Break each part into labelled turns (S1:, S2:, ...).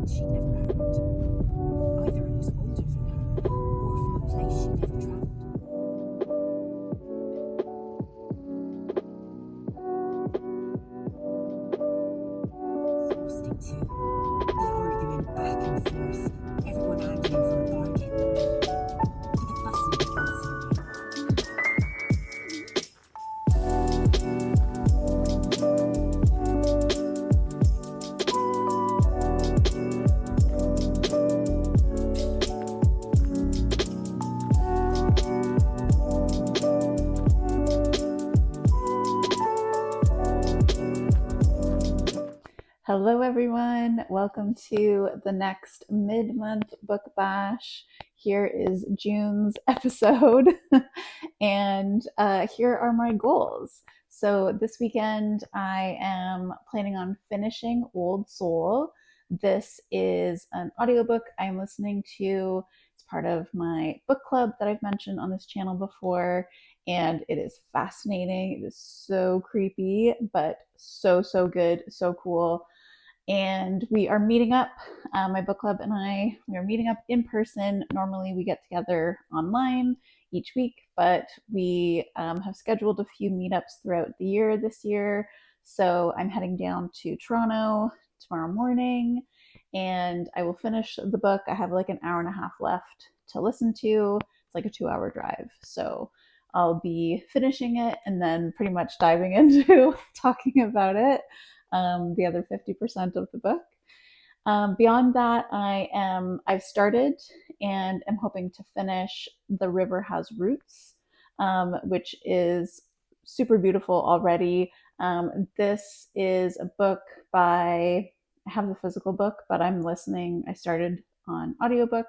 S1: she'd never heard, either who's older than her or from a place she'd never travelled. Exhausting too. The arguing back and forth, everyone angling for a bargain. With the fussing a bit once in a while.
S2: Hello everyone, welcome to the next mid-month book bash. Here is June's episode and here are my goals. So this weekend I am planning on finishing Old Soul. This is an audiobook I'm listening to. It's part of my book club that I've mentioned on this channel before, and it is fascinating. It is so creepy, but so good, so cool. And we are meeting up, my book club and we are meeting up in person. Normally we get together online each week, but we have scheduled a few meetups throughout the year this year. So I'm heading down to Toronto tomorrow morning and I will finish the book. I have like an hour and a half left to listen to. It's like a 2-hour drive. So I'll be finishing it and then pretty much diving into talking about it. The other 50% of the book. Beyond that, I've started and am hoping to finish The River Has Roots, which is super beautiful already. This is a book I have the physical book, but I started on audiobook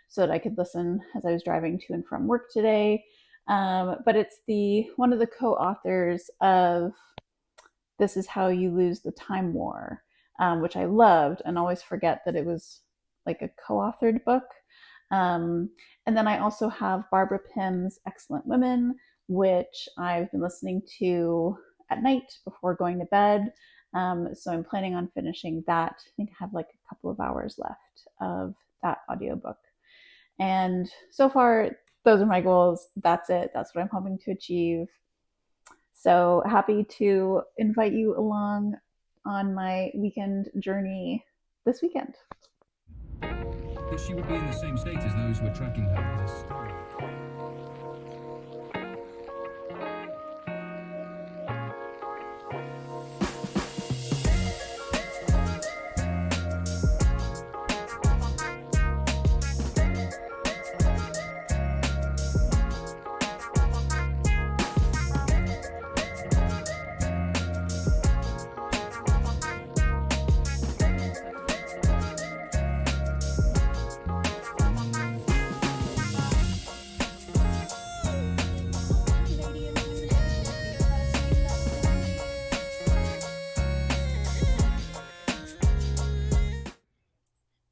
S2: so that I could listen as I was driving to and from work today. But it's one of the co-authors of This Is How You Lose the Time War, which I loved and always forget that it was like a co-authored book. And then I also have Barbara Pym's Excellent Women, which I've been listening to at night before going to bed. So I'm planning on finishing that. I think I have like a couple of hours left of that audiobook. And so far, those are my goals. That's it. That's what I'm hoping to achieve. So happy to invite you along on my weekend journey this weekend.
S3: That she would be in the same state as those who were tracking her with this story.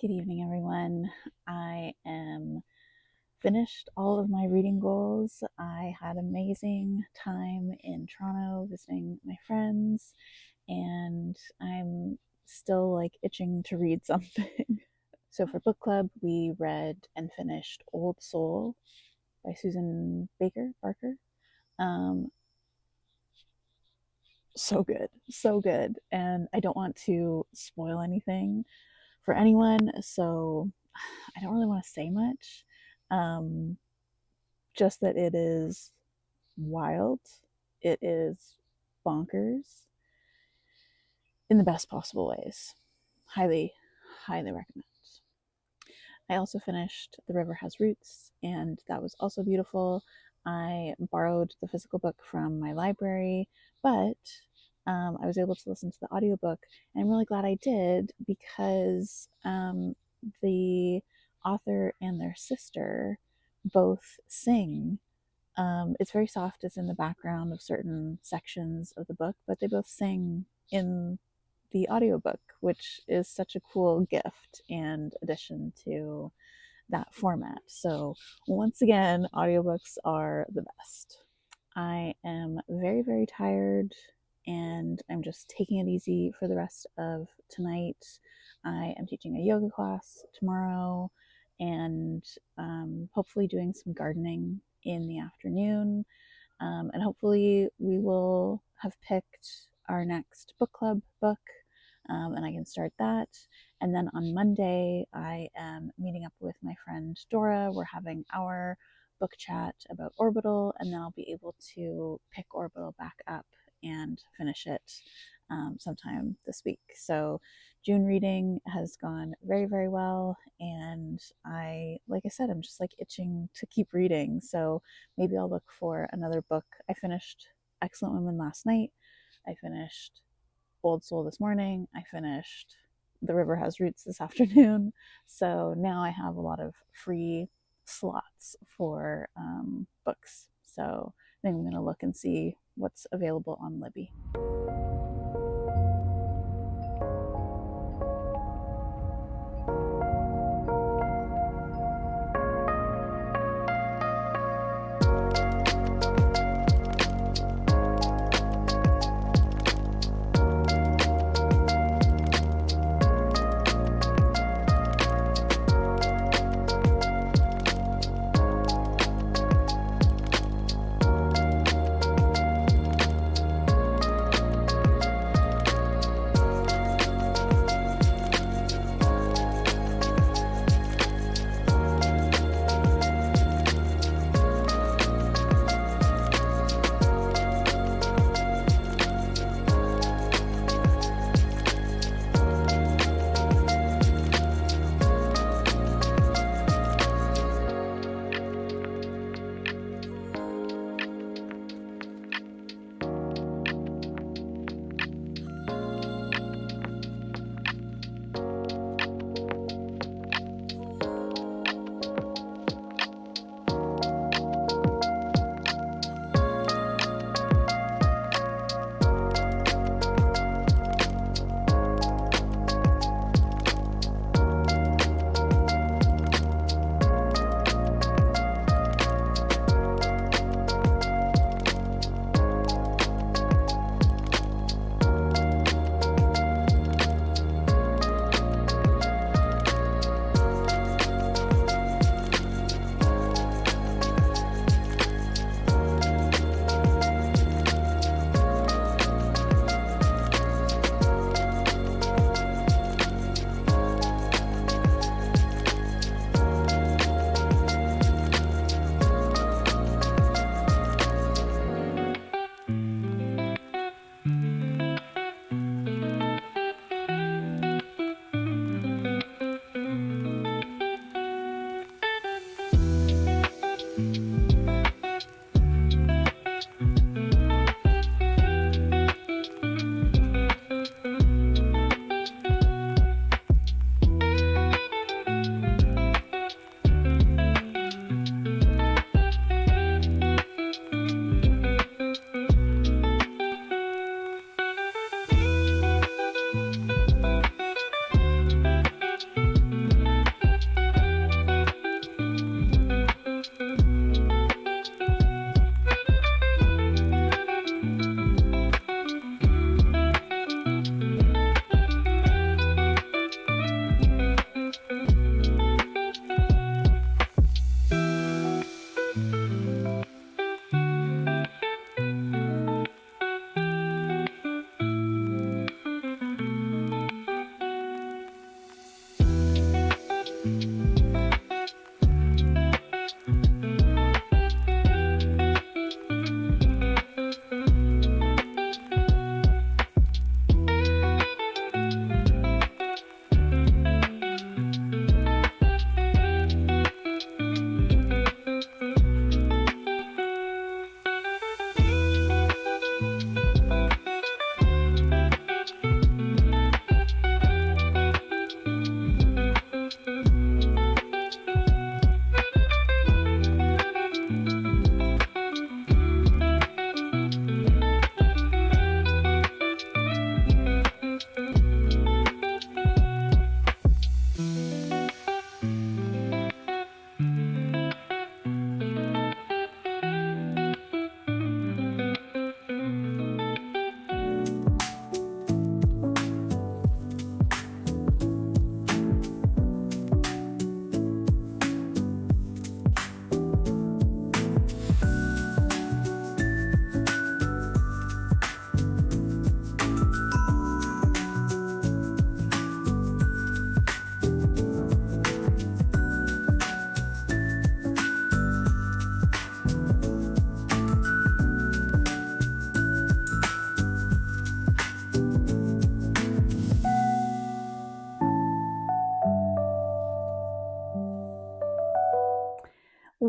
S2: Good evening, everyone. I am finished all of my reading goals. I had an amazing time in Toronto visiting my friends, and I'm still like itching to read something. So for book club, we read and finished Old Soul by Susan Barker. So good. And I don't want to spoil anything for anyone, so I don't really want to say much. Just that it is wild. It is bonkers in the best possible ways. Highly recommend. I also finished The River Has Roots, and that was also beautiful. I borrowed the physical book from my library, but I was able to listen to the audiobook, and I'm really glad I did because the author and their sister both sing. It's very soft, it's in the background of certain sections of the book, but they both sing in the audiobook, which is such a cool gift and addition to that format. So once again, audiobooks are the best. I am very tired and I'm just taking it easy for the rest of tonight. I am teaching a yoga class tomorrow, and hopefully doing some gardening in the afternoon. And hopefully we will have picked our next book club book, and I can start that. And then on Monday, I am meeting up with my friend Dora. We're having our book chat about Orbital, and then I'll be able to pick Orbital back up and finish it sometime this week. So June reading has gone very, very well, and like I said, I'm just like itching to keep reading. So maybe I'll look for another book. I finished Excellent Women last night. I finished Old Soul this morning. I finished The River Has Roots this afternoon. So now I have a lot of free slots for books. So I think I'm going to look and see what's available on Libby.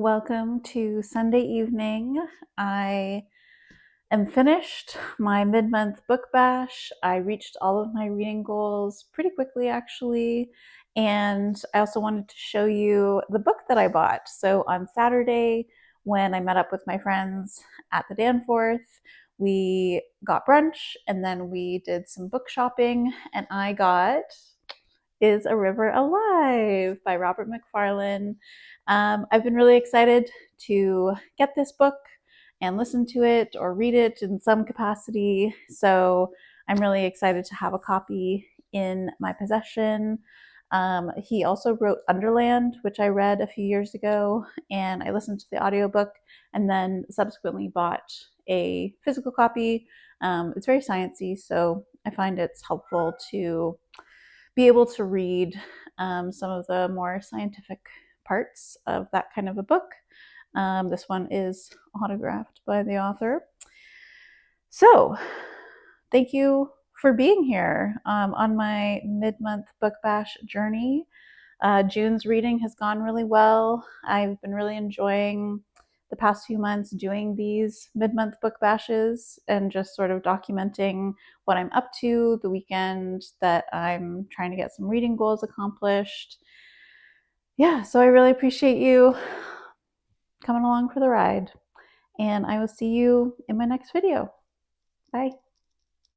S2: Welcome to Sunday evening. I am finished my mid-month book bash. I reached all of my reading goals pretty quickly, actually. And I also wanted to show you the book that I bought. So on Saturday, when I met up with my friends at the Danforth, we got brunch and then we did some book shopping, and I got Is a River Alive by Robert Macfarlane. I've been really excited to get this book and listen to it or read it in some capacity. So I'm really excited to have a copy in my possession. He also wrote Underland, which I read a few years ago, and I listened to the audiobook and then subsequently bought a physical copy. It's very sciencey, so I find it's helpful to be able to read some of the more scientific parts of that kind of a book. This one is autographed by the author. So, thank you for being here on my mid-month book bash journey. June's reading has gone really well. I've been really enjoying the past few months doing these mid-month book bashes and just sort of documenting what I'm up to the weekend that I'm trying to get some reading goals accomplished. Yeah, so I really appreciate you coming along for the ride, and I will see you in my next video. Bye.